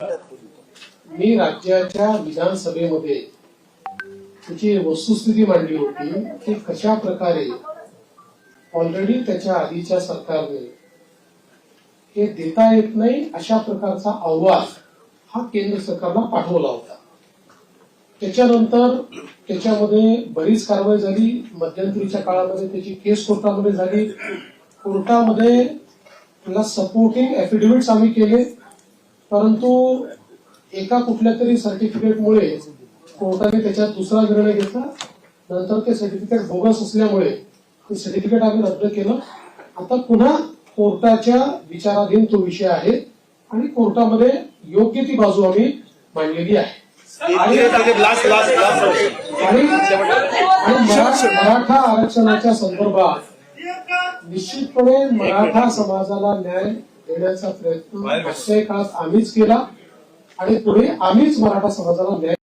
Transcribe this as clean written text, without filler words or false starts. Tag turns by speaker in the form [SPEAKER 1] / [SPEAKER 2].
[SPEAKER 1] मी राज्याच्या विधानसभेमध्ये त्याची वस्तुस्थिती मांडली होती की कशा प्रकारे ऑलरेडी त्याच्या आधीच्या सरकारने हे देता येत नाही अशा प्रकारचा अहवाल हा केंद्र सरकारला पाठवला होता। त्याच्यानंतर त्याच्यामध्ये बरीच कारवाई झाली। मध्यंतरीच्या काळामध्ये त्याची केस कोर्टामध्ये झाली। कोर्टामध्ये त्याला सपोर्टिंग एफिडेव्हिट्स आम्ही केले, परंतु एका कुठल्या तरी सर्टिफिकेटमुळे कोर्टाने त्याच्यात दुसरा निर्णय घेतला। नंतर ते सर्टिफिकेट बोगस असल्यामुळे ते सर्टिफिकेट आम्ही रद्द केलं। आता पुन्हा कोर्टाच्या विचाराधीन तो विषय आहे आणि कोर्टामध्ये योग्य ती बाजू आम्ही मांडलेली आहे। आणि मराठा आरक्षणाच्या संदर्भात निश्चितपणे मराठा समाजाला न्याय देण्याचा प्रयत्न मागच्या काळात आम्हीच केला आणि पुढे आम्हीच मराठा समाजाला न्याय